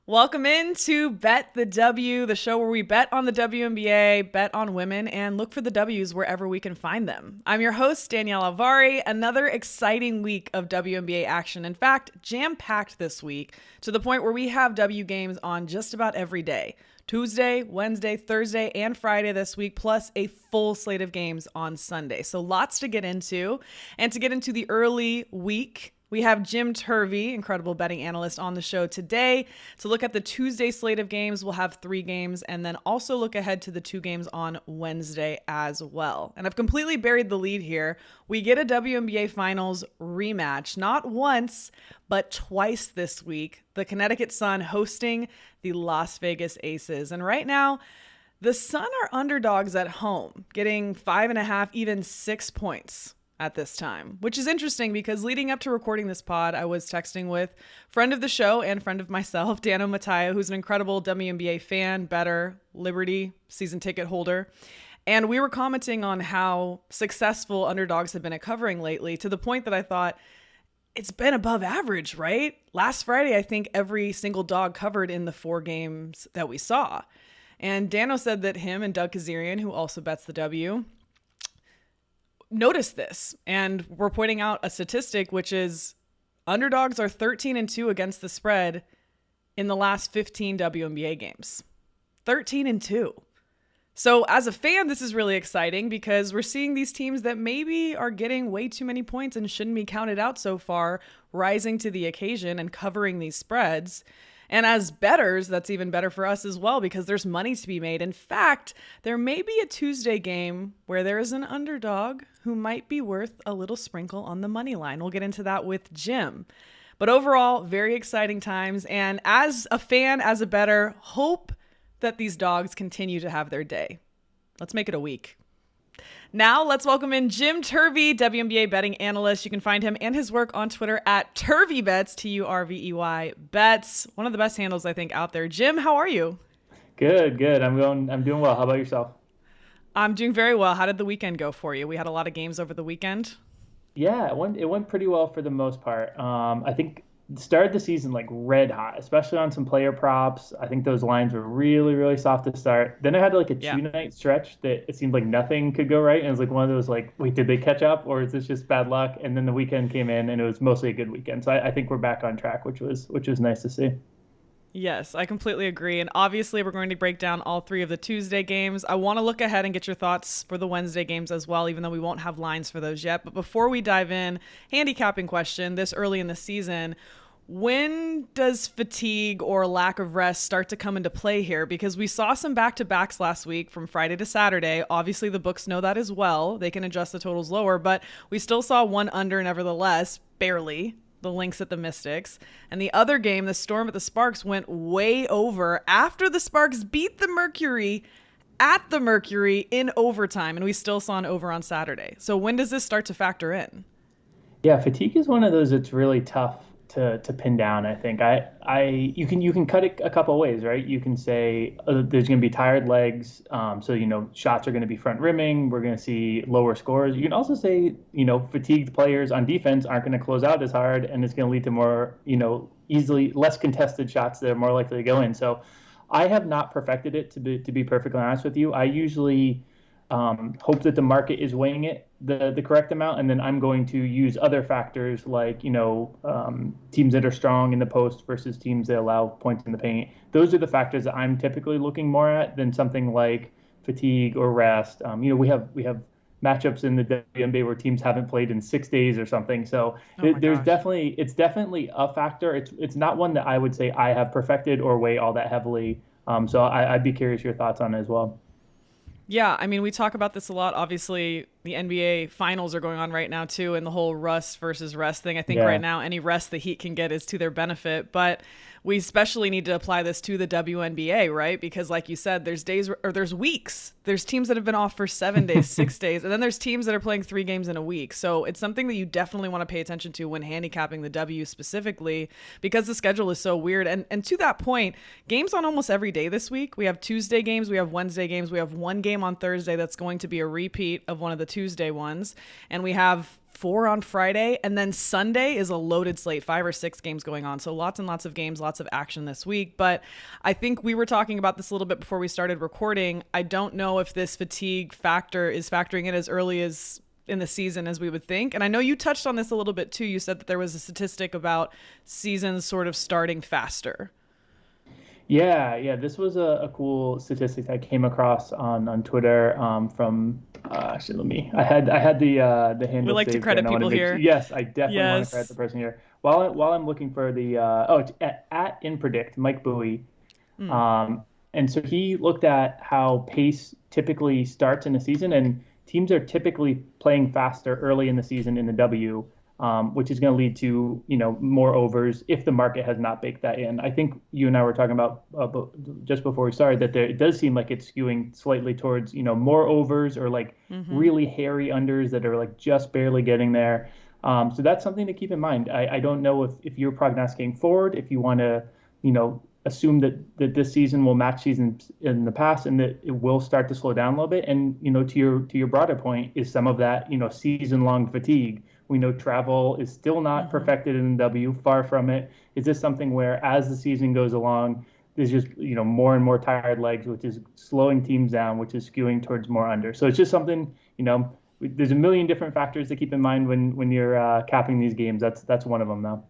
Welcome into Bet the W, the show where we bet on the WNBA, bet on women, and look for the W's wherever we can find them. I'm your host, Danielle Alvari. Another exciting week of WNBA action. In fact, jam-packed this week to the point where we have W games on just about every day. Tuesday, Wednesday, Thursday, and Friday this week, plus a full slate of games on Sunday. So lots to get into. And to get into the early week, we have Jim Turvey, incredible betting analyst, on the show today to look at the Tuesday slate of games. We'll have 3 games and then also look ahead to the 2 games on Wednesday as well. And I've completely buried the lead here. We get a WNBA Finals rematch, not once, but twice this week. The Connecticut Sun hosting the Las Vegas Aces. And right now, the Sun are underdogs at home, getting 5.5, even 6 points at this time, which is interesting because leading up to recording this pod, I was texting with friend of the show and friend of myself, Dano Mattia, who's an incredible WNBA fan, bettor, Liberty season ticket holder. And we were commenting on how successful underdogs have been at covering lately, to the point that I thought it's been above average, right? Last Friday, I think every single dog covered in the 4 games that we saw. And Dano said that him and Doug Kazarian, who also bets the W, noticed this, and we're pointing out a statistic, which is underdogs are 13-2 against the spread in the last 15 WNBA games. 13-2. So as a fan, this is really exciting because we're seeing these teams that maybe are getting way too many points and shouldn't be counted out so far, rising to the occasion and covering these spreads. And as bettors, that's even better for us as well because there's money to be made. In fact, there may be a Tuesday game where there is an underdog who might be worth a little sprinkle on the money line. We'll get into that with Jim. But overall, very exciting times. And as a fan, as a bettor, hope that these dogs continue to have their day. Let's make it a week. Now, let's welcome in Jim Turvey, WNBA betting analyst. You can find him and his work on Twitter at TurveyBets, Turvey bets. One of the best handles, I think, out there. Jim, how are you? Good. I'm doing well. How about yourself? I'm doing very well. How did the weekend go for you? We had a lot of games over the weekend. Yeah, it went pretty well for the most part. I think started the season like red hot, especially on some player props. I think those lines were really, really soft to start. Then I had like a 2-night stretch that it seemed like nothing could go right. And it was like one of those like, wait, did they catch up or is this just bad luck? And then the weekend came in and it was mostly a good weekend. So I think we're back on track, which was nice to see. Yes, I completely agree. And obviously, we're going to break down all 3 of the Tuesday games. I want to look ahead and get your thoughts for the Wednesday games as well, even though we won't have lines for those yet. But before we dive in, handicapping question this early in the season. When does fatigue or lack of rest start to come into play here? Because we saw some back-to-backs last week from Friday to Saturday. Obviously, the books know that as well. They can adjust the totals lower, but we still saw one under nevertheless, barely. The Lynx at the Mystics. And the other game, the Storm at the Sparks, went way over after the Sparks beat the Mercury at the Mercury in overtime. And we still saw an over on Saturday. So when does this start to factor in? Yeah, fatigue is one of those that's really tough to pin down. I think you can cut it a couple of ways, right? You can say there's going to be tired legs, so shots are going to be front rimming. We're going to see lower scores. You can also say fatigued players on defense aren't going to close out as hard, and it's going to lead to more easily less contested shots that are more likely to go in. So I have not perfected it to be perfectly honest with you. I usually hope that the market is weighing it the correct amount, and then I'm going to use other factors like teams that are strong in the post versus teams that allow points in the paint. Those are the factors that I'm typically looking more at than something like fatigue or rest. We have matchups in the WNBA where teams haven't played in 6 days or something. So it's definitely a factor. It's not one that I would say I have perfected or weigh all that heavily. So I'd be curious your thoughts on it as well. Yeah, I mean, we talk about this a lot. Obviously, the NBA finals are going on right now, too, and the whole rust versus rest thing. I think right now any rest the Heat can get is to their benefit. But we especially need to apply this to the WNBA, right? Because like you said, there's days or there's weeks. There's teams that have been off for 7 days, 6 days, and then there's teams that are playing 3 games in a week. So it's something that you definitely want to pay attention to when handicapping the W specifically, because the schedule is so weird. And to that point, games on almost every day this week. We have Tuesday games, we have Wednesday games, we have one game on Thursday that's going to be a repeat of one of the Tuesday ones, and we have 4 on Friday, and then Sunday is a loaded slate, 5 or 6 games going on. So lots and lots of games, lots of action this week. But I think we were talking about this a little bit before we started recording. I don't know if this fatigue factor is factoring in as early as in the season as we would think. And I know you touched on this a little bit too. You said that there was a statistic about seasons sort of starting faster. Yeah. This was a cool statistic I came across on Twitter from actually I had the handle. We like to saved credit and I want people to here. yes, I definitely want to credit the Yes. person here. While I'm looking for the it's at InPredict, Mike Bowie. Mm. Um, and so he looked at how pace typically starts in a season, and teams are typically playing faster early in the season in the W, which is going to lead to more overs if the market has not baked that in. I think you and I were talking about just before we started that it does seem like it's skewing slightly towards more overs or like Mm-hmm. really hairy unders that are like just barely getting there. So that's something to keep in mind. I don't know if you're prognosticating forward, if you want to, assume that this season will match seasons in the past and that it will start to slow down a little bit. And, to your broader point is some of that, season long fatigue. We know travel is still not Mm-hmm. perfected in the W, far from it. Is this something where as the season goes along, there's just, more and more tired legs, which is slowing teams down, which is skewing towards more under. So it's just something, there's a million different factors to keep in mind when you're capping these games. That's one of them, though.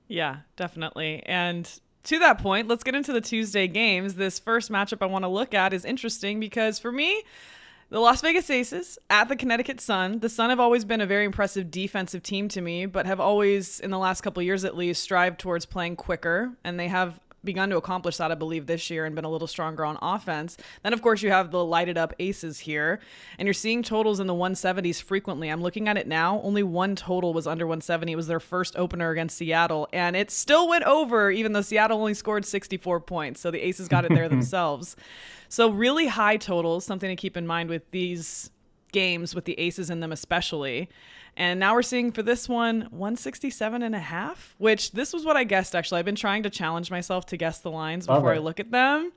Yeah, definitely. And to that point, let's get into the Tuesday games. This first matchup I want to look at is interesting because for me, the Las Vegas Aces at the Connecticut Sun. The Sun have always been a very impressive defensive team to me, but have always, in the last couple of years at least, strived towards playing quicker. And they have begun to accomplish that, I believe, this year and been a little stronger on offense. Then, of course, you have the lighted up Aces here, and you're seeing totals in the 170s frequently. I'm looking at it now. Only one total was under 170. It was their first opener against Seattle, and it still went over, even though Seattle only scored 64 points. So the Aces got it there themselves. So really high totals, something to keep in mind with these games with the Aces in them especially. And now we're seeing for this one 167.5, which this was what I guessed actually. I've been trying to challenge myself to guess the lines Love before I it. look at them.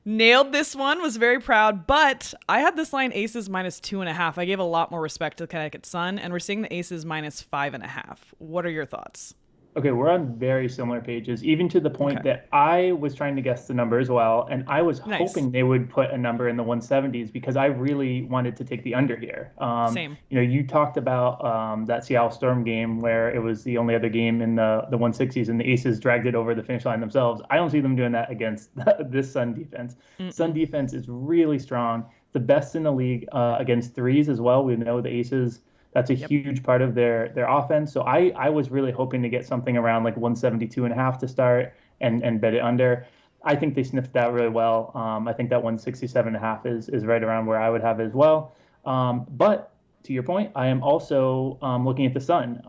Nailed this one, was very proud, but I had this line Aces minus 2.5. I gave a lot more respect to the Connecticut Sun, and we're seeing the Aces minus 5.5. What are your thoughts? Okay, we're on very similar pages, even to the point Okay. that I was trying to guess the number as well, and I was Nice. hoping they would put a number in the 170s because I really wanted to take the under here. Same. You talked about that Seattle Storm game where it was the only other game in the 160s, and the Aces dragged it over the finish line themselves. I don't see them doing that against this Sun defense. Sun Mm-mm. defense is really strong, the best in the league against threes as well. We know the Aces. That's a Yep. huge part of their offense. So I was really hoping to get something around like 172.5 to start and bet it under. I think they sniffed that really well. I think that 167.5 is right around where I would have it as well. But to your point, I am also looking at the Sun.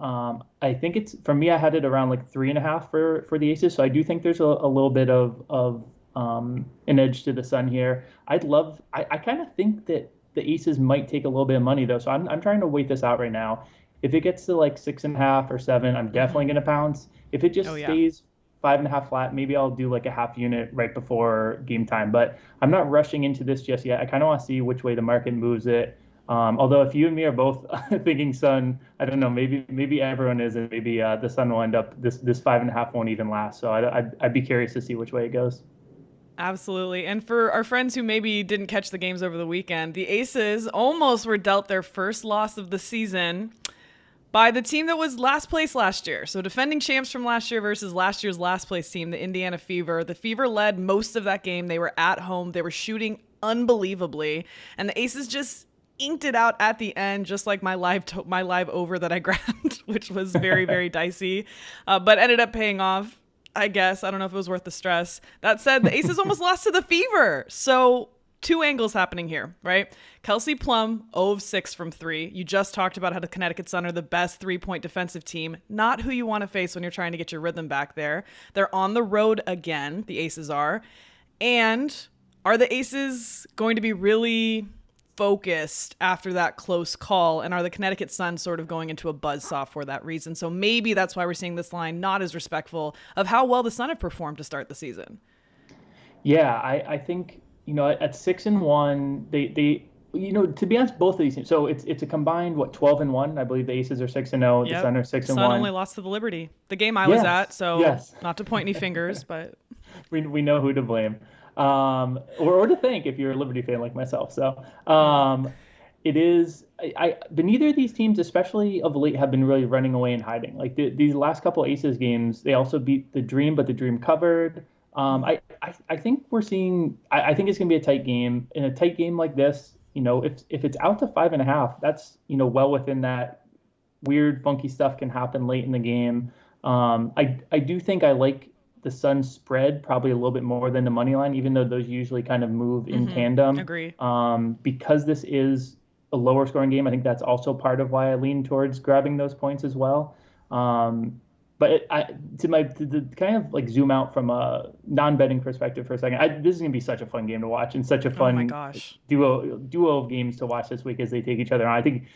I think it's for me. I had it around like 3.5 for the Aces. So I do think there's a little bit of an edge to the Sun here. I kind of think that the Aces might take a little bit of money though, so I'm trying to wait this out right now. If it gets to like 6.5 or 7, I'm definitely Mm-hmm. going to pounce. If it Oh, just yeah. stays 5.5 flat, maybe I'll do like a half unit right before game time. But I'm not rushing into this just yet. I kind of want to see which way the market moves it. Although if you and me are both thinking Sun, I don't know, maybe everyone is, and maybe the Sun will end up this 5.5 won't even last. So I'd be curious to see which way it goes. Absolutely. And for our friends who maybe didn't catch the games over the weekend, the Aces almost were dealt their first loss of the season by the team that was last place last year. So defending champs from last year versus last year's last place team, the Indiana Fever. The Fever led most of that game. They were at home. They were shooting unbelievably. And the Aces just inked it out at the end, just like my live over that I grabbed, which was very, very dicey, but ended up paying off. I guess. I don't know if it was worth the stress. That said, the Aces almost lost to the Fever. So two angles happening here, right? Kelsey Plum, 0 of 6 from 3. You just talked about how the Connecticut Sun are the best three-point defensive team. Not who you want to face when you're trying to get your rhythm back there. They're on the road again, the Aces are. And are the Aces going to be really focused after that close call, and are the Connecticut Sun sort of going into a buzzsaw for that reason? So maybe that's why we're seeing this line not as respectful of how well the Sun have performed to start the season. Yeah, I think at 6-1, they To be honest, both of these teams. So it's a combined what 12-1. I believe the Aces are 6-0, the Yep. Sun are six and Sun only one. lost to the Liberty. The game I was at, Yes, so yes. not to point any fingers, but We know who to blame, or to thank if you're a Liberty fan like myself. So yeah. it is. But neither of these teams, especially of late, have been really running away and hiding. Like these last couple Aces games, they also beat the Dream, but the Dream covered. I think we're seeing. I think it's going to be a tight game. In a tight game like this, if it's out to 5.5, that's well within that weird, funky stuff can happen late in the game. I do think I like the Sun spread probably a little bit more than the money line, even though those usually kind of move in tandem. Agree. Because this is a lower scoring game, I think that's also part of why I lean towards grabbing those points as well. But to kind of like zoom out from a non-betting perspective for a second, this is gonna be such a fun game to watch and such a Oh my fun gosh. duo of games to watch this week as they take each other on. I think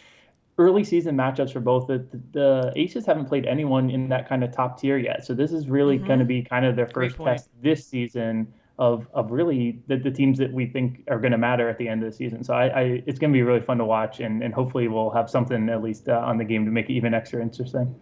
early season matchups for both the Aces haven't played anyone in that kind of top tier yet. So this is really going to be kind of their Great first point. test this season of really the teams that we think are going to matter at the end of the season. So it's going to be really fun to watch, and hopefully we'll have something at least on the game to make it even extra interesting.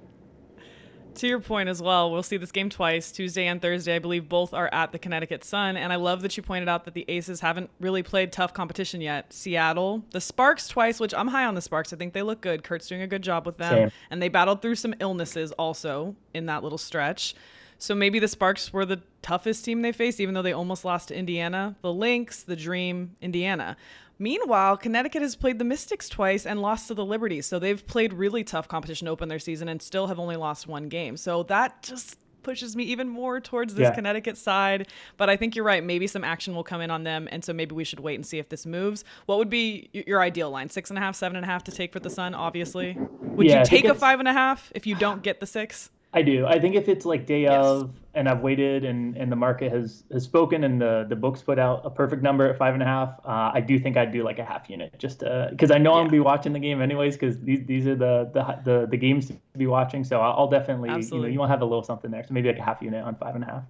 To your point as well, we'll see this game twice, Tuesday and Thursday. I believe both are at the Connecticut Sun. And I love that you pointed out that the Aces haven't really played tough competition yet. Seattle, the Sparks twice, which I'm high on the Sparks. I think they look good. Kurt's doing a good job with them. Same. And they battled through some illnesses also in that little stretch. So maybe the Sparks were the toughest team they faced, even though they almost lost to Indiana. The Lynx, the Dream, Indiana. Meanwhile, Connecticut has played the Mystics twice and lost to the Liberty. So they've played really tough competition to open their season and still have only lost one game. So that just pushes me even more towards this Connecticut side. But I think you're right. Maybe some action will come in on them. And so maybe we should wait and see if this moves. What would be your ideal line? 6.5, 7.5 to take for the Sun, obviously. Would you take a 5.5 if you don't get the 6? I do. I think if it's like day Yes. of and I've waited and the market has spoken and the books put out a perfect number at 5.5, I do think I'd do like a half unit just because I know I'm gonna be watching the game anyways because these are the games to be watching. So I'll definitely Absolutely. you want to have a little something there. So maybe like a half unit on 5.5.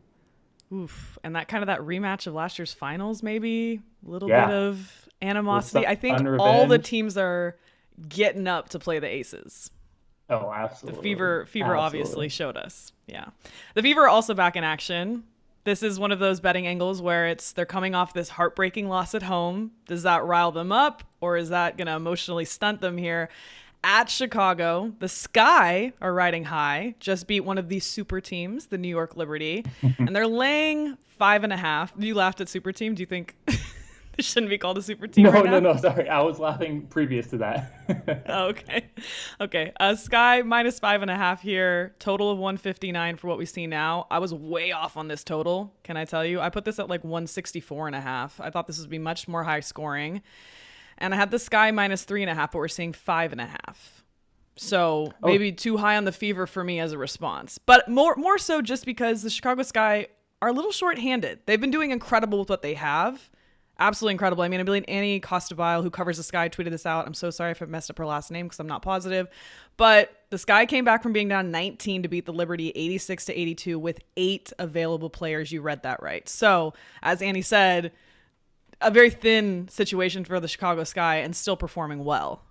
Oof. And that kind of that rematch of last year's finals, maybe a little Yeah. bit of animosity. I think Sun all the revenge. teams are getting up to play the Aces. Oh, The absolutely. Fever Absolutely. obviously showed us. Yeah. The Fever are also back in action. This is one of those betting angles where they're coming off this heartbreaking loss at home. Does that rile them up or is that going to emotionally stunt them here? At Chicago, the Sky are riding high, just beat one of these super teams, the New York Liberty, and they're laying 5.5. You laughed at super team. Do you think this shouldn't be called a super team No, right now? no, no. Sorry, I was laughing previous to that. Oh, okay. Okay. Sky minus 5.5 here. Total of 159 for what we see now. I was way off on this total. Can I tell you? I put this at like 164.5. I thought this would be much more high scoring. And I had the Sky minus 3.5, but we're seeing 5.5. So maybe too high on the Fever for me as a response. But more so just because the Chicago Sky are a little short-handed. They've been doing incredible with what they have. Absolutely incredible. I mean, I believe Annie Costabile, who covers the Sky, tweeted this out. I'm so sorry if I messed up her last name because I'm not positive. But the Sky came back from being down 19 to beat the Liberty 86-82 with 8 available players. You read that right. So, as Annie said, a very thin situation for the Chicago Sky and still performing well.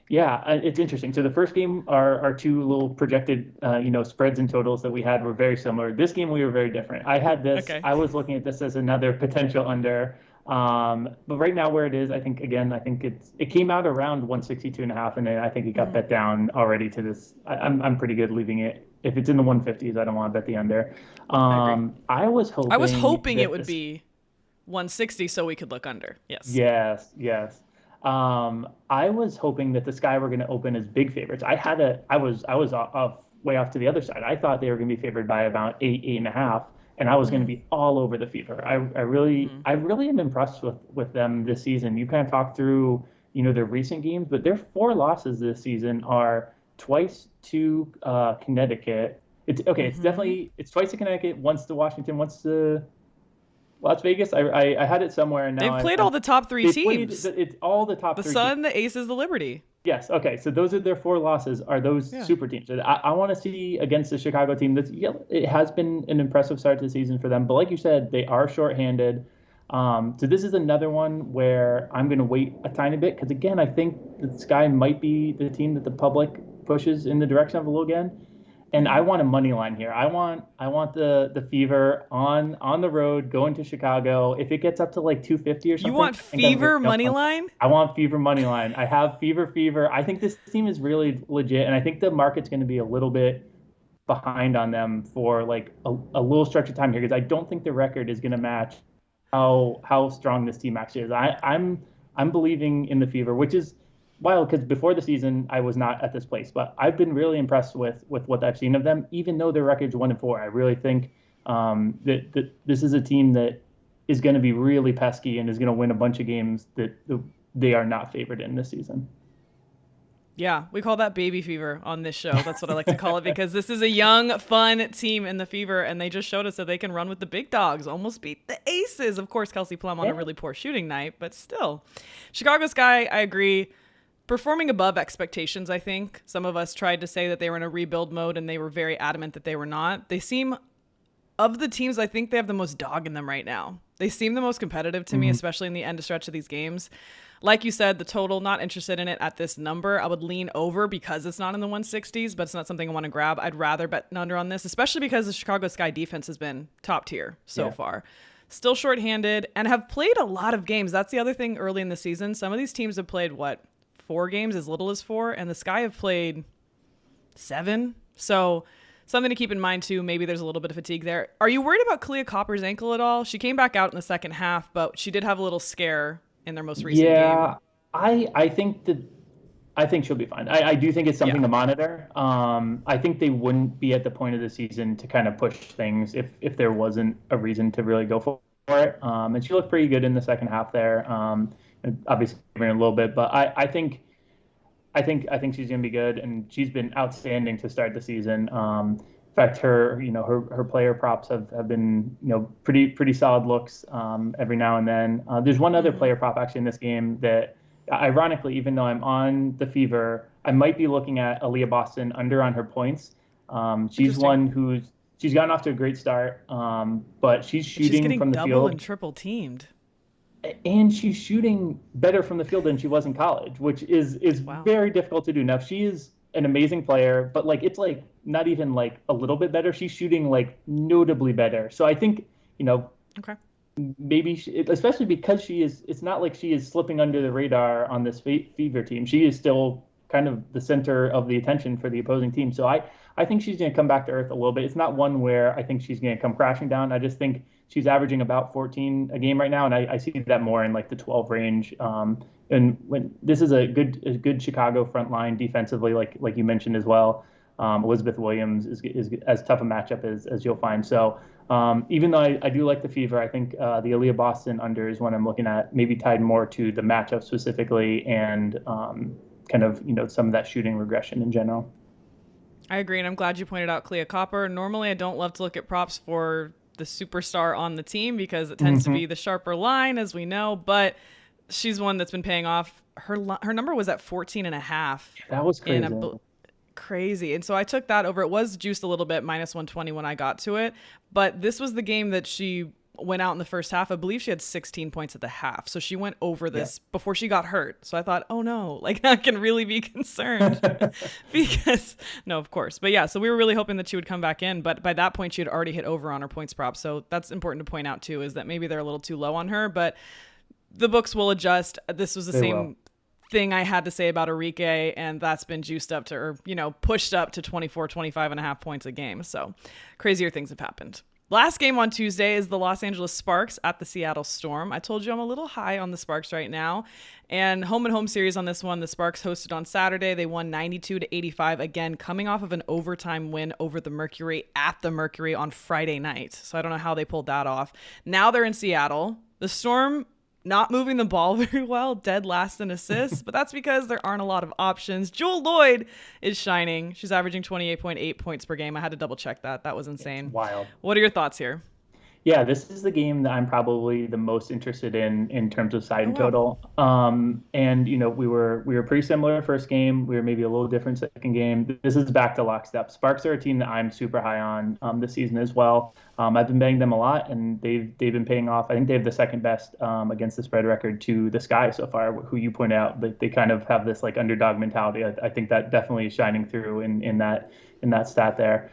Yeah, it's interesting. So the first game, our two little projected, spreads and totals that we had were very similar. This game, we were very different. I had this. Okay. I was looking at this as another potential under. But right now, where it is, I think it came out around 162.5, and then I think it got bet down already to this. I'm pretty good leaving it. If it's in the 150s, I don't want to bet the under. I agree. I was hoping it would be 160 so we could look under. Yes. Yes, yes. I was hoping that the Sky were going to open as big favorites. I was way off to the other side. I thought they were going to be favored by about 8.5, and I was going to be all over the Fever. I really am impressed with them this season. You kind of talked through, their recent games, but their 4 losses this season are twice to Connecticut. It's okay. It's twice to Connecticut, once to Washington, once to Las Vegas. I had it somewhere, and now They've played all the top 3 teams. It's all the top The 3 Sun, teams. the Aces, the Liberty. Yes. Okay. So those are their 4 losses. Are those super teams? I want to see against the Chicago team. It has been an impressive start to the season for them, but like you said, they are shorthanded. So this is another one where I'm going to wait a tiny bit because, again, I think the Sky might be the team that the public pushes in the direction of Logan. And I want a money line here. I want the Fever on the road going to Chicago. If it gets up to like 250 or You something, want I think I'm going Fever to jump money on. line? I want Fever money line. I have Fever. I think this team is really legit, and I think the market's going to be a little bit behind on them for like a little stretch of time here because I don't think the record is going to match how strong this team actually is. I'm believing in the Fever, which is wild because before the season I was not at this place, but I've been really impressed with what I've seen of them. Even though their record's 1-4, I really think that this is a team that is going to be really pesky and is going to win a bunch of games that they are not favored in this season. Yeah, we call that baby fever on this show. That's what I like to call it because this is a young, fun team in the Fever, and they just showed us that they can run with the big dogs, almost beat the Aces. Of course, Kelsey Plum on a really poor shooting night, but still. Chicago Sky, I agree, performing above expectations, I think. Some of us tried to say that they were in a rebuild mode, and they were very adamant that they were not. They seem, of the teams, I think they have the most dog in them right now. They seem the most competitive to me, especially in the end stretch of these games. Like you said, the total, not interested in it at this number. I would lean over because it's not in the 160s, but it's not something I want to grab. I'd rather bet an under on this, especially because the Chicago Sky defense has been top tier so far. Still shorthanded and have played a lot of games. That's the other thing early in the season. Some of these teams have played, 4 games, as little as 4, and the Sky have played 7. So something to keep in mind, too. Maybe there's a little bit of fatigue there. Are you worried about Kalia Copper's ankle at all? She came back out in the second half, but she did have a little scare in their most recent game. I think she'll be fine. I do think it's something to monitor. I think they wouldn't be at the point of the season to kind of push things if there wasn't a reason to really go for it. And she looked pretty good in the second half there. And obviously a little bit, but I think she's going to be good, and she's been outstanding to start the season. In fact, her player props have been pretty solid looks every now and then. There's one other player prop actually in this game that, ironically, even though I'm on the Fever, I might be looking at Aaliyah Boston under on her points. She's one she's gotten off to a great start, but she's shooting from the field. She's getting double and triple teamed. And she's shooting better from the field than she was in college, which is very difficult to do. Now, she is an amazing player, but it's not even a little bit better. She's shooting notably better. So I think, maybe especially because it's not like she is slipping under the radar on this Fever team. She is still kind of the center of the attention for the opposing team. So I think she's going to come back to earth a little bit. It's not one where I think she's going to come crashing down. I just think she's averaging about 14 a game right now, and I see that more in the 12 range. And when this is a good Chicago front line defensively, like you mentioned as well, Elizabeth Williams is as tough a matchup as you'll find. So even though I do like the Fever, I think the Aaliyah Boston under is one I'm looking at, maybe tied more to the matchup specifically and kind of some of that shooting regression in general. I agree, and I'm glad you pointed out Kalia Copper. Normally, I don't love to look at props for the superstar on the team because it tends to be the sharper line, as we know, but she's one that's been paying off. Her number was at 14.5. That was crazy. Crazy. And so I took that over. It was juiced a little bit, minus 120 when I got to it, but this was the game that she went out in the first half. I believe she had 16 points at the half. So she went over this before she got hurt. So I thought, oh no, I can really be concerned because no, of course. But yeah, so we were really hoping that she would come back in, but by that point she had already hit over on her points prop. So that's important to point out too, is that maybe they're a little too low on her, but the books will adjust. This was the same thing I had to say about Arike, and that's been juiced up to, or, pushed up to 25.5 points a game. So crazier things have happened. Last game on Tuesday is the Los Angeles Sparks at the Seattle Storm. I told you I'm a little high on the Sparks right now. And home series on this one, the Sparks hosted on Saturday. They won 92-85, again, coming off of an overtime win over the Mercury at the Mercury on Friday night. So I don't know how they pulled that off. Now they're in Seattle. The Storm not moving the ball very well, dead last in assists, but that's because there aren't a lot of options. Jewel Lloyd is shining. She's averaging 28.8 points per game. I had to double check that. That was insane. It's wild. What are your thoughts here? Yeah, this is the game that I'm probably the most interested in terms of side Oh, and wow. total. And we were pretty similar first game. We were maybe a little different second game. This is back to lockstep. Sparks are a team that I'm super high on this season as well. I've been betting them a lot, and they've been paying off. I think they have the second best against the spread record to the Sky so far, who you point out. But they kind of have this like underdog mentality. I think that definitely is shining through in that stat there.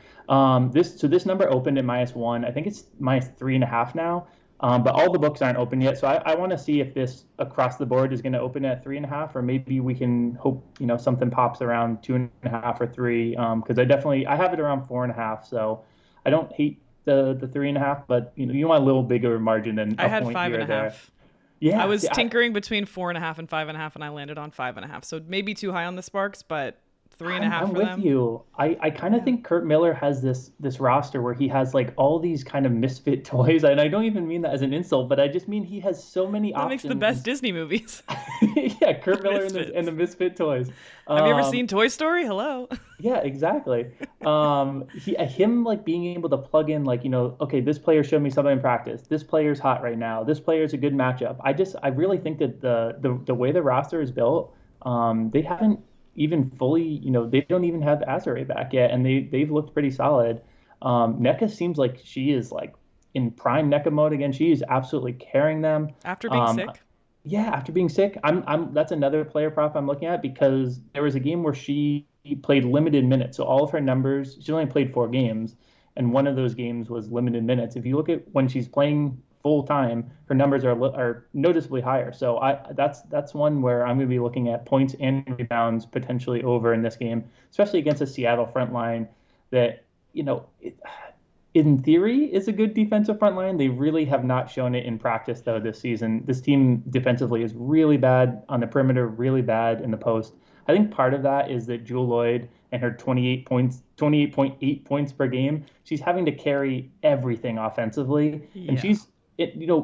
This number opened at -1. I think it's -3.5 now. But all the books aren't open yet, so I want to see if this across the board is going to open at 3.5, or maybe we can hope something pops around 2.5 or three. Because I have it around 4.5, so I don't hate the 3.5, but you want a little bigger margin than I a had point five here and or a there. half. I Yeah, was see, tinkering between 4.5 and 5.5, and I landed on 5.5. So maybe too high on the Sparks, but three and a half I'm for with them. you. I kind of Yeah. think Kurt Miller has this roster where he has like all these kind of misfit toys, and I don't even mean that as an insult, but I just mean he has so many That makes the best options. Disney movies. Yeah, The Kurt Miller and the Misfits. misfit toys. Have you ever Um, seen Toy Story? Hello. yeah, exactly. Him like being able to plug in like, okay, this player showed me something in practice. This player's hot right now. This player's a good matchup. I really think that the way the roster is built, they haven't even fully, they don't even have Azare back yet, and they've looked pretty solid. NECA seems like she is like in prime NECA mode again. She is absolutely carrying them. After being Um, sick. yeah, after being sick, that's another player prop I'm looking at because there was a game where she played limited minutes. So all of her numbers, she only played 4 games, and one of those games was limited minutes. If you look at when she's playing full time, her numbers are noticeably higher. So that's one where I'm going to be looking at points and rebounds potentially over in this game, especially against a Seattle front line that, you know, it, in theory is a good defensive front line. They really have not shown it in practice though this season. This team defensively is really bad on the perimeter, really bad in the post. I think part of that is that Jewel Lloyd and her 28.8 points per game, she's having to carry everything offensively. And Yeah.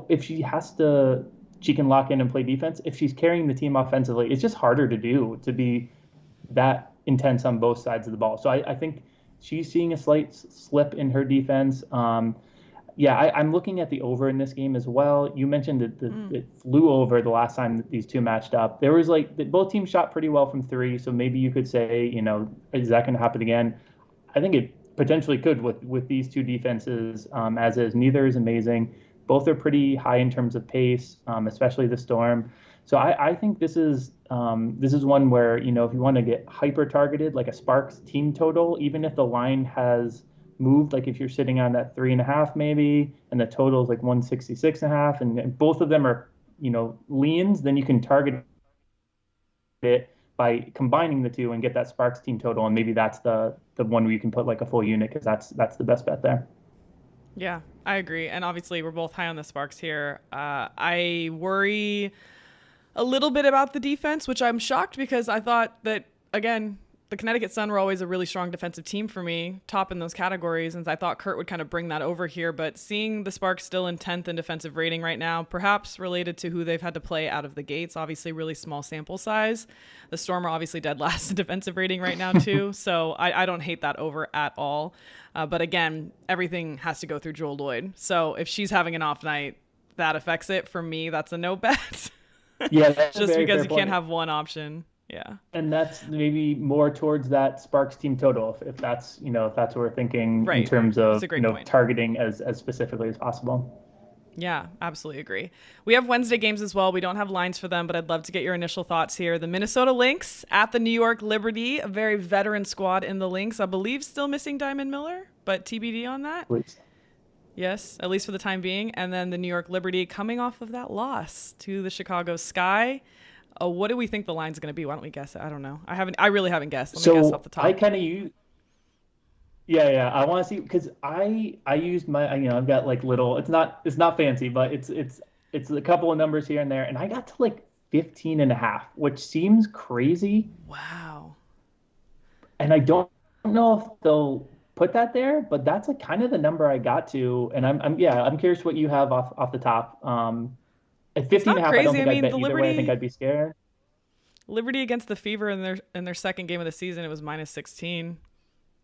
if she can lock in and play defense. If she's carrying the team offensively, it's just harder to do to be that intense on both sides of the ball. So I think she's seeing a slight slip in her defense. Yeah, I'm looking at the over in this game as well. You mentioned that Mm. it flew over the last time that these two matched up. There was like both teams shot pretty well from three, so maybe you could say, is that going to happen again? I think it potentially could with these two defenses, as is. Neither is amazing. Both are pretty high in terms of pace, especially the Storm. So I think this is one where if you want to get hyper targeted, like a Sparks team total, even if the line has moved, like if you're sitting on that 3.5 maybe, and the total is like 166.5, and both of them are leans, then you can target it by combining the two and get that Sparks team total, and maybe that's the one where you can put like a full unit because that's the best bet there. Yeah, I agree. And obviously, we're both high on the Sparks here. I worry a little bit about the defense, which I'm shocked because I thought that, again, the Connecticut Sun were always a really strong defensive team for me, top in those categories, and I thought Kurt would kind of bring that over here. But seeing the Sparks still in 10th in defensive rating right now, perhaps related to who they've had to play out of the gates, obviously really small sample size. The Storm are obviously dead last in defensive rating right now too, so I don't hate that over at all. But again, everything has to go through Jewel Lloyd. So if she's having an off night, that affects it. For me, that's a no bet. Yeah, that's a Just very because fair you can't point. have one option. Yeah. And that's maybe more towards that Sparks team total, if that's what we're thinking in Right. terms It's of a great point. targeting as specifically as possible. Yeah, absolutely agree. We have Wednesday games as well. We don't have lines for them, but I'd love to get your initial thoughts here. The Minnesota Lynx at the New York Liberty, a very veteran squad in the Lynx. I believe still missing Diamond Miller, but TBD on that. Please. Yes, at least for the time being. And then the New York Liberty coming off of that loss to the Chicago Sky. What do we think the line's going to be? Why don't we guess it? I don't know. I really haven't guessed. Let me guess off So the I top. kind of use yeah. I want to see because I used my I've got like little. It's not fancy, but it's a couple of numbers here and there, and I got to like 15.5, which seems crazy, Wow. and I don't know if they'll put that there, but that's like kind of the number I got to, and I'm curious what you have off the top. At It's 15 not and a half, I don't crazy. I think I'd mean, bet the either way. I think Liberty I'd be scared. Liberty against the Fever in their second game of the season, it was -16.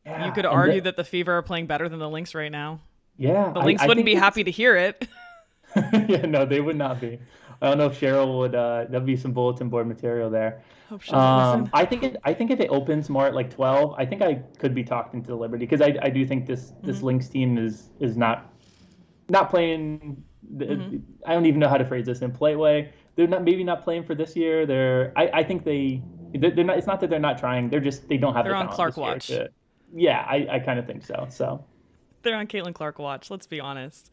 You Yeah, could argue that the Fever are playing better than the Lynx right now. Yeah, The Lynx I wouldn't think be it's happy to hear it. yeah, no, they would not be. I don't know if Cheryl would that'd be some bulletin board material there. Hope she doesn't listen. I think if it opens more at like 12, I think I could be talked into the Liberty because I do think this Hmm. Lynx team is not playing Hmm. I don't even know how to phrase this in play way. They're not maybe not playing for this year. I think they're not it's not that they're not trying. They don't have the They're on talent Clark this year watch. to yeah, I kind of think so. So They're on Caitlin Clark watch. Let's be honest.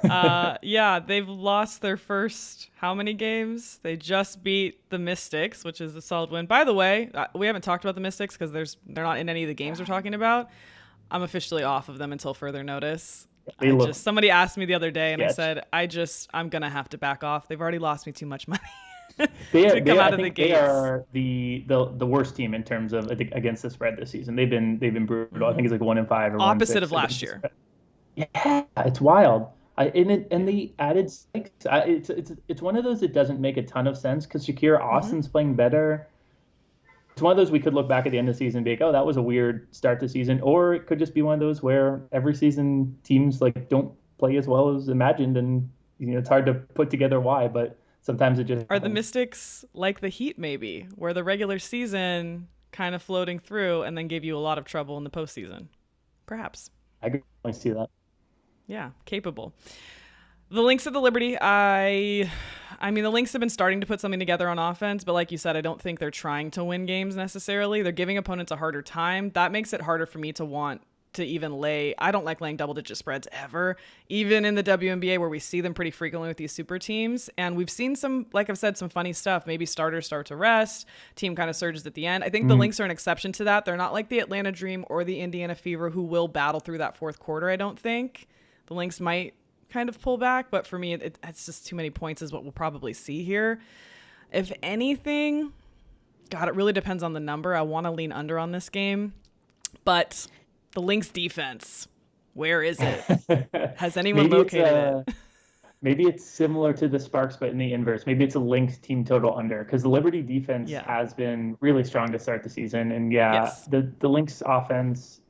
Yeah, they've lost their first how many games? They just beat the Mystics, which is a solid win. By the way, we haven't talked about the Mystics because they're not in any of the games we're talking about. I'm officially off of them until further notice. they look Somebody asked me the other day, and I sketch. said I'm gonna have to back off. They've already lost me too much money to They come out I of the think they gates. are the worst team in terms of against the spread this season. They've been brutal. I Hmm. think it's like 1-5 or one and Opposite of six against last the year. spread. Yeah, it's wild. And Yeah. the added six. It's one of those that doesn't make a ton of sense because Shakira Hmm. Austin's playing better. It's one of those we could look back at the end of the season and be like, oh, that was a weird start to season, or it could just be one of those where every season teams like don't play as well as imagined, and it's hard to put together why, but sometimes it just Are the happens. Mystics like the Heat, maybe, where the regular season kind of floating through and then gave you a lot of trouble in the postseason? Perhaps. I can only see that. Yeah, capable. The Lynx at the Liberty, I mean the Lynx have been starting to put something together on offense, but like you said, I don't think they're trying to win games necessarily. They're giving opponents a harder time. That makes it harder for me to want to even lay. I don't like laying double digit spreads ever, even in the WNBA where we see them pretty frequently with these super teams. And we've seen some, like I've said, some funny stuff. Maybe starters start to rest, team kind of surges at the end. I think the Mm, Lynx are an exception to that. They're not like the Atlanta Dream or the Indiana Fever who will battle through that fourth quarter, I don't think. The Lynx might kind of pull back, but for me, it's just too many points, is what we'll probably see here. If anything, God, it really depends on the number. I want to lean under on this game, but the Lynx defense, where is it? Has anyone maybe located it? maybe it's similar to the Sparks, but in the inverse. Maybe it's a Lynx team total under because the Liberty defense Yeah. has been really strong to start the season, and yeah, Yes. the Lynx offense.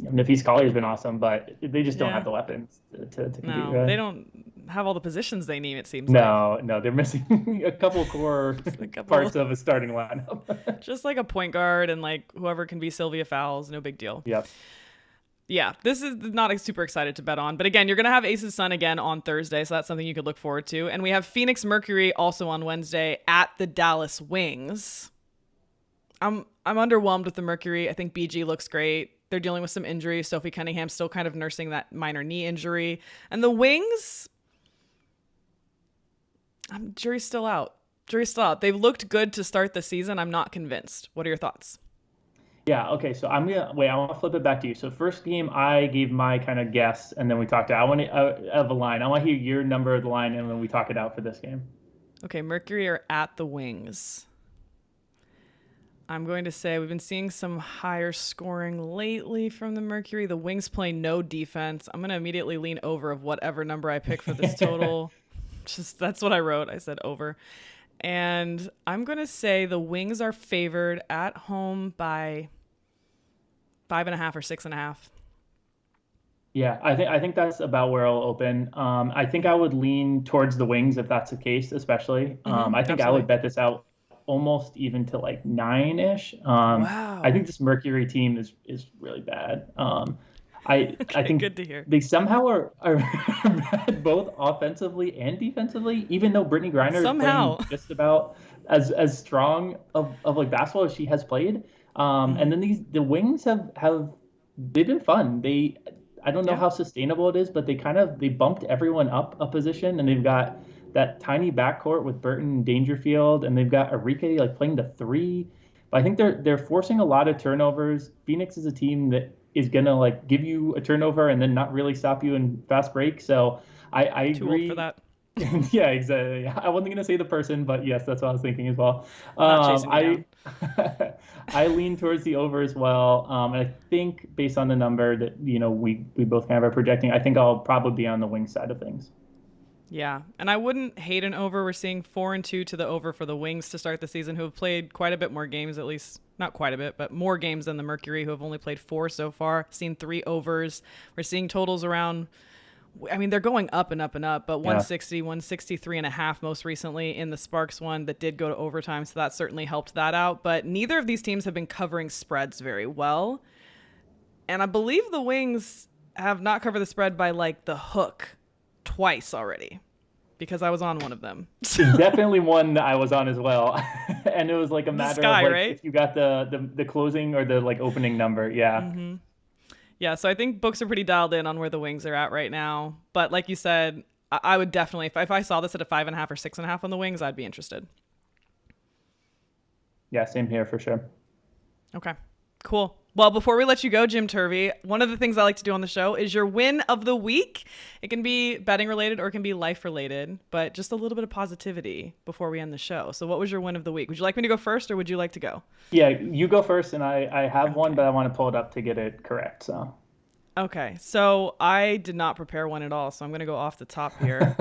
Nafis Collier's been awesome, but they just don't have Yeah. the weapons to compete, No, they really. don't have all the positions they need, it seems like. No, no, they're missing a couple core Just a couple, parts of a starting lineup. just like a point guard and like whoever can be Sylvia Fowles, no big deal. Yep. Yeah, this is not super excited to bet on. But again, you're going to have Aces Sun again on Thursday, so that's something you could look forward to. And we have Phoenix Mercury also on Wednesday at the Dallas Wings. I'm underwhelmed with the Mercury. I think BG looks great. They're dealing with some injuries. Sophie Cunningham's still kind of nursing that minor knee injury. And the Wings, jury's still out. Jury's still out. They've looked good to start the season. I'm not convinced. What are your thoughts? Yeah, okay. So I'm gonna wait. I want to flip it back to you. So first game, I gave my kind of guess, and then we talked. I want to of a line. I want to hear your number of the line, and then we talk it out for this game. Okay, Mercury are at the Wings. I'm going to say we've been seeing some higher scoring lately from the Mercury. The Wings play no defense. I'm going to immediately lean over of whatever number I pick for this total. Just that's what I wrote. I said over. And I'm going to say the Wings are favored at home by 5.5 or 6.5. Yeah, I think that's about where I'll open. I think I would lean towards the Wings if that's the case, especially. Mm-hmm, I think I would absolutely. bet this out almost even to like 9-ish. I Wow. think this Mercury team is really bad. I Okay, think good to hear. they somehow are bad both offensively and defensively, even though Brittany Griner is Somehow. playing just about as strong of like basketball as she has played. And Hmm. then the Wings have they've been fun. I don't know Yeah. how sustainable it is, but they bumped everyone up a position, and they've got that tiny backcourt with Burton and Dangerfield, and they've got Enrique like playing the three. But I think they're forcing a lot of turnovers. Phoenix is a team that is gonna like give you a turnover and then not really stop you in fast break. So I Too old for agree. that. Yeah, exactly. I wasn't gonna say the person, but yes, that's what I was thinking as well. Not chasing me I down. I lean towards the over as well. And I think based on the number that we both kind of are projecting, I think I'll probably be on the wing side of things. Yeah, and I wouldn't hate an over. We're seeing 4-2 to the over for the Wings to start the season, who have played quite a bit more games, at least not quite a bit, but more games than the Mercury, who have only played 4 so far. Seen 3 overs. We're seeing totals around, I mean, they're going up and up and up, but 160, 163 and a half most recently in the Sparks one that did go to overtime, so that certainly helped that out. But neither of these teams have been covering spreads very well. And I believe the Wings have not covered the spread by like the hook twice already, because I was on one of them. Definitely one that I was on as well. And it was like a matter of like, right? if you got the closing or the like opening number. Yeah. Mm-hmm. Yeah, so I think books are pretty dialed in on where the Wings are at right now. But like you said, I would definitely, if I saw this at a 5.5 or 6.5 on the Wings, I'd be interested. Yeah, same here for sure. Okay, cool. Well, before we let you go, Jim Turvey, one of the things I like to do on the show is your win of the week. It can be betting related or it can be life related, but just a little bit of positivity before we end the show. So what was your win of the week? Would you like me to go first or would you like to go? Yeah, you go first, and I have one, but I want to pull it up to get it correct. So. Okay, so I did not prepare one at all, so I'm going to go off the top here.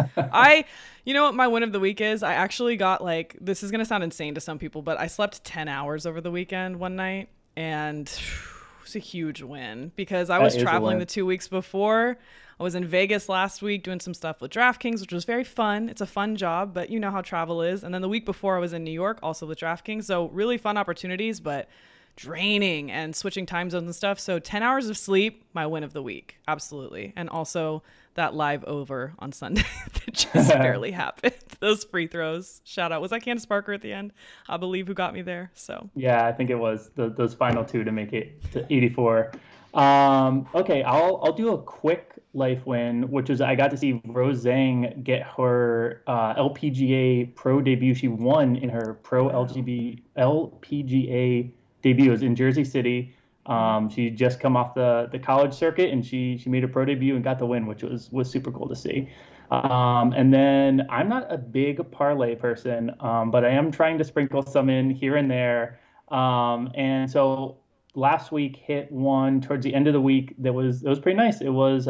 You know what my win of the week is? I actually got like, this is going to sound insane to some people, but I slept 10 hours over the weekend one night. And it was a huge win because I was traveling the 2 weeks before. I was in Vegas last week doing some stuff with DraftKings, which was very fun. It's a fun job, but you know how travel is. And then the week before I was in New York, also with DraftKings. So really fun opportunities, but draining and switching time zones and stuff. So 10 hours of sleep, my win of the week. Absolutely. And also that live over on Sunday that just barely happened. Those free throws. Shout out. Was that Candace Parker at the end? I believe who got me there. So yeah, I think it was those final 2 to make it to 84. Okay, I'll do a quick life win, which is I got to see Rose Zhang get her LPGA pro debut. She won in her pro LPGA debut. It was in Jersey City. She just come off the college circuit, and she made a pro debut and got the win, which was super cool to see. And then I'm not a big parlay person, but I am trying to sprinkle some in here and there. And so last week hit one towards the end of the week that was pretty nice. It was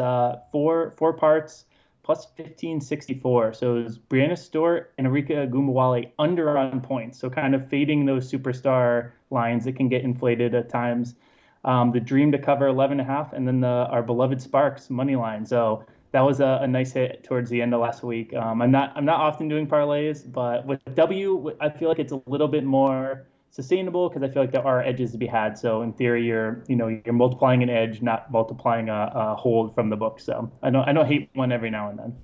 four parts plus 1564. So it was Brianna Stewart and Erika Gumbawale under on points. So kind of fading those superstar lines that can get inflated at times. The Dream to cover 11.5, and then our beloved Sparks money line. So that was a nice hit towards the end of last week. I'm not often doing parlays, but with W, I feel like it's a little bit more sustainable because I feel like there are edges to be had. So in theory, you're multiplying an edge, not multiplying a hold from the book. So I don't hate one every now and then.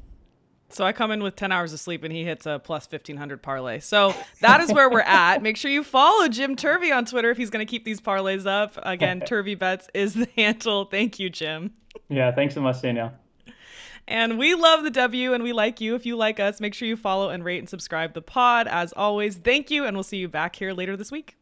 So I come in with 10 hours of sleep and he hits a plus 1,500 parlay. So that is where we're at. Make sure you follow Jim Turvey on Twitter if he's going to keep these parlays up. Again, Turvey Bets is the handle. Thank you, Jim. Yeah, thanks so much, Danielle. And we love the W and we like you. If you like us, make sure you follow and rate and subscribe the pod. As always, thank you. And we'll see you back here later this week.